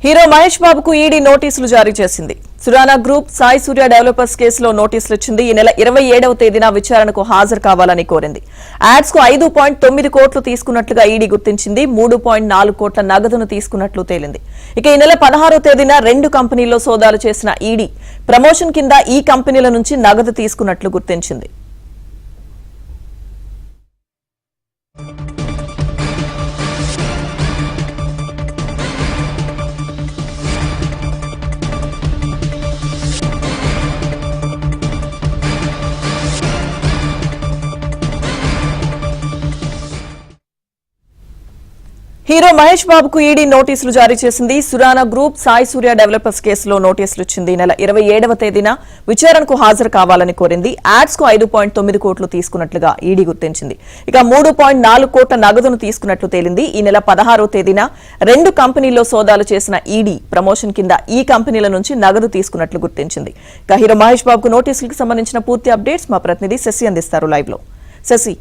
Hero Mahesh బాబుకు ED నోటీసులు జారీ చేసింది. సురానా గ్రూప్ సాయి సూర్య డెవలపర్స్ కేసులో నోటీసులు ఇచ్చింది. ఈ నెల 27వ తేదీన విచారణకు హాజరు కావాలని కోరింది. యాడ్స్ కు 5.9 కోట్లు తీసుకున్నట్లుగా ఈడీ గుర్తించింది. 3.4 కోట్ల నగదును తీసుకున్నట్లు తేలింది. ఇక ఈ నెల 16వ తేదీన 2 కంపెనీల్లో సోదాలు చేసిన ఈడీ ప్రమోషన్ కింద ఈ కంపెనీల నుంచి నగదు తీసుకున్నట్లు గుర్తించింది. హీరో మహేష్ బాబుకు ఈడీ నోటీసులు జారీ చేసింది. సురానా గ్రూప్ సాయి సూర్య డెవలపర్స్ కేసులో నోటీసులు ఇచ్చింది. ఈ నెల 27వ తేదీన విచారణకు హాజరు కావాలని కోరింది. యాడ్స్ కు 5.9 కోట్లు తీసుకున్నట్లుగా ఈడీ గుర్తించింది. ఇక 3.4 కోట్ల నగదును తీసుకున్నట్లు తేలింది. ఈ నెల 16వ తేదీన 2 కంపెనీల్లో సోదాలు చేసిన ఈడీ ప్రమోషన్ కింద ఈ కంపెనీల నుంచి నగదు తీసుకున్నట్లు గుర్తించింది. ఇక హీరో మహేష్ బాబుకు నోటీసులకు సంబంధించిన పూర్తి అప్డేట్స్ మా ప్రతినిధి శశి అందిస్తారు లైవ్ లో. శశి,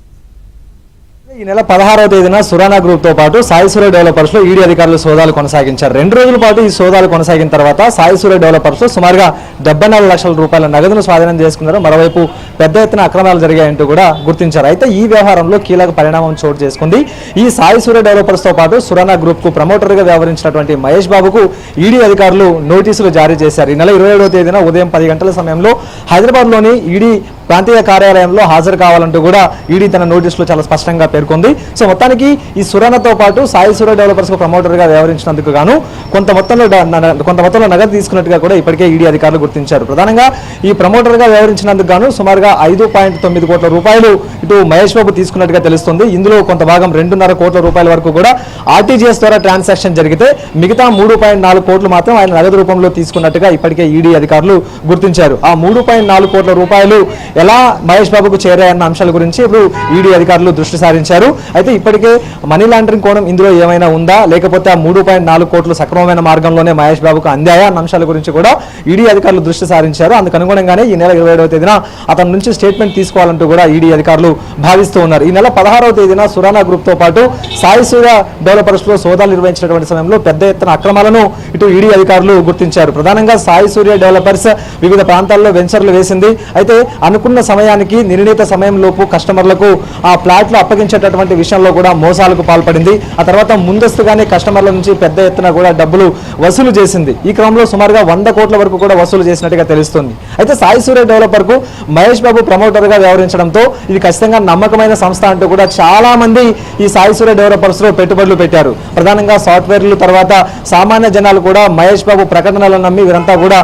ఈ నెల 16వ తేదీన సురానా గ్రూప్ తో పాటు సాయి సూర్య డెవలపర్స్ లో ఈడీ అధికారులు సోదాలు కొనసాగించారు. 2 రోజుల పాటు ఈ సోదాలు కొనసాగిన తర్వాత సాయి సూర్య డెవలపర్స్ లో సుమారుగా 74 లక్షల రూపాయల నగదును స్వాధీనం చేసుకున్నారు. మరోవైపు పెద్ద ఎత్తున అక్రమాలు జరిగాయంటూ కూడా గుర్తించారు. అయితే ఈ వ్యవహారంలో కీలక పరిణామం చోటు చేసుకుంది. ఈ సాయి సూర్య డెవలపర్స్ తో పాటు సురానా గ్రూప్ కు ప్రమోటర్ గా వ్యవహరించినటువంటి మహేష్ బాబుకు ఈడీ అధికారులు నోటీసులు జారీ చేశారు. ఈ నెల 27వ తేదీన ఉదయం 10 గంటల సమయంలో హైదరాబాద్ లోని ఈడీ ప్రాంతీయ కార్యాలయంలో హాజరు కావాలంటూ కూడా ఈడీ తన నోటీసులో చాలా స్పష్టంగా పేర్కొంది. సో మొత్తానికి ఈ సురానాతో పాటు సాయి సూర్య డెవలపర్స్ కు ప్రమోటర్ గా వ్యవహరించినందుకు గాను కొంత మొత్తంలో నగదు తీసుకున్నట్టుగా కూడా ఇప్పటికే ఈడీ అధికారులు గుర్తించారు. ప్రధానంగా ఈ ప్రమోటర్ గా వ్యవహరించినందుకు గాను సుమారుగా 5.9 కోట్ల రూపాయలు ఇటు మహేష్ బాబు తీసుకున్నట్టుగా తెలుస్తుంది. ఇందులో కొంత భాగం 2.5 కోట్ల రూపాయల వరకు కూడా ఆర్టీజీఎస్ ద్వారా ట్రాన్సాక్షన్ జరిగితే మిగతా 3.4 కోట్లు మాత్రం ఆయన నగదు రూపంలో తీసుకున్నట్టుగా ఇప్పటికే ఈడీ అధికారులు గుర్తించారు. ఆ 3.4 కోట్ల రూపాయలు ఎలా మహేష్ బాబుకు చేరాయన్న అంశాల గురించి ఇప్పుడు ఈడీ అధికారులు దృష్టి సారించారు. అయితే ఇప్పటికే మనీ లాండరింగ్ కోణం ఇందులో ఏమైనా ఉందా, లేకపోతే ఆ 3.4 కోట్లు సక్రమమైన మార్గంలోనే మహేష్ బాబుకు అందాయా అన్న అంశాల గురించి కూడా ఈడీ అధికారులు దృష్టి సారించారు. అందుకు అనుగుణంగానే ఈ నెల 27వ తేదీన అతని నుంచి స్టేట్మెంట్ తీసుకోవాలంటూ కూడా ఈడీ అధికారులు భావిస్తూ ఉన్నారు. ఈ నెల 16వ తేదీన సురానా గ్రూప్ తో పాటు సాయి సూర్య డెవలపర్స్ లో సోదాలు నిర్వహించినటువంటి సమయంలో పెద్ద ఎత్తున అక్రమాలను ఇటు ఈడీ అధికారులు గుర్తించారు. ప్రధానంగా సాయి సూర్య డెవలపర్స్ వివిధ ప్రాంతాల్లో వెంచర్లు వేసింది. అయితే అనుకున్న సమయానికి నిర్ణీత సమయంలోపు కస్టమర్లకు ఆ ప్లాట్లు అప్పగించేటటువంటి విషయంలో కూడా మోసాలకు పాల్పడింది. ఆ తర్వాత ముందస్తుగానే కస్టమర్ల నుంచి పెద్ద ఎత్తున కూడా డబ్బులు వసూలు చేసింది. ఈ క్రమంలో సుమారుగా 100 కోట్ల వరకు కూడా వసూలు చేసినట్టుగా తెలుస్తుంది. అయితే సాయి సూర్య డెవలపర్ కు మహేష్ బాబు ప్రమోటర్ గా వ్యవహరించడంతో ఇది ఖచ్చితంగా నమ్మకమైన సంస్థ అంటూ కూడా చాలా మంది ఈ సాయి సూర్య డెవలపర్స్ లో పెట్టుబడులు పెట్టారు. ప్రధానంగా సాఫ్ట్వేర్లు తర్వాత సామాన్య జనాలు కూడా మహేష్ బాబు ప్రకటనలను నమ్మి వీరంతా కూడా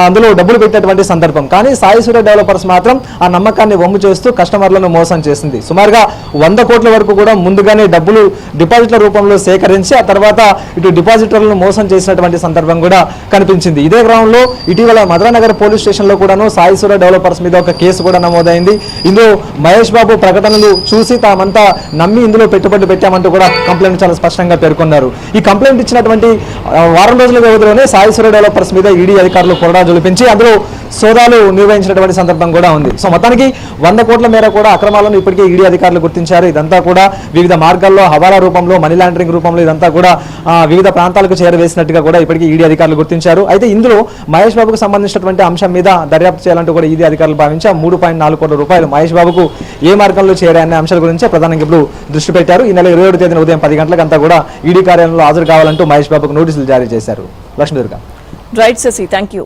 అందులో డబ్బులు పెట్టేటువంటి సందర్భం. కానీ సాయి సూర్య డెవలపర్స్ మాత్రం ఆ నమ్మకాన్ని వమ్ము చేస్తూ కస్టమర్లను మోసం చేసింది. సుమారుగా 100 కోట్ల వరకు కూడా ముందుగానే డబ్బులు డిపాజిట్ల రూపంలో సేకరించి ఆ తర్వాత ఇటు డిపాజిటర్లను మోసం చేసినటువంటి సందర్భం కూడా కనిపించింది. ఇదే క్రమంలో ఇటీవల మధురానగర్ పోలీస్ స్టేషన్లో కూడాను సాయి సూర్య డెవలపర్స్ మీద ఒక కేసు కూడా నమోదైంది. ఇందులో మహేష్ బాబు ప్రకటనలు చూసి తామంతా నమ్మి ఇందులో పెట్టుబడి పెట్టామంటూ కూడా కంప్లైంట్ చాలా స్పష్టంగా పేర్కొన్నారు. ఈ కంప్లైంట్ ఇచ్చినటువంటి వారం రోజుల వ్యవధిలోనే సాయి సూర్య డెవలపర్స్ మీద ఈడీ అధికారులు కొరడా జొలిపించి అందులో సోదాలు నిర్వహించినటువంటి సందర్భం కూడా ఉంది. సో మొత్తానికి 100 కోట్ల మేర కూడా అక్రమాలను ఇప్పటికే ఈడీ అధికారులు గుర్తించారు. ఇదంతా కూడా వివిధ మార్గాల్లో హవాలా రూపంలో మనీ లాండరింగ్ రూపంలో ఇదంతా కూడా వివిధ ప్రాంతాలకు చేరవేసినట్టుగా కూడా ఇప్పటికే ఈడీ అధికారులు గుర్తించారు. అయితే ఇందులో మహేష్ బాబుకు సంబంధించినటువంటి అంశం మీద దర్యాప్తు చేయాలంటూ కూడా ఈడీ అధికారులు భావించి 3.4 కోట్ల రూపాయలు మహేష్ బాబుకు ఏ మార్గంలో చేరాయనే అంశాల గురించి ప్రధానంగా ఇప్పుడు దృష్టి పెట్టారు. ఈ నెల 27వ తేదీన ఉదయం 10 గంటలకు అంతా కూడా ఈడీ కార్యాలయంలో హాజరు కావాలంటూ మహేష్ బాబుకు నోటీసులు జారీ చేశారు. Lakshmidurga. Right Sashi, thank you.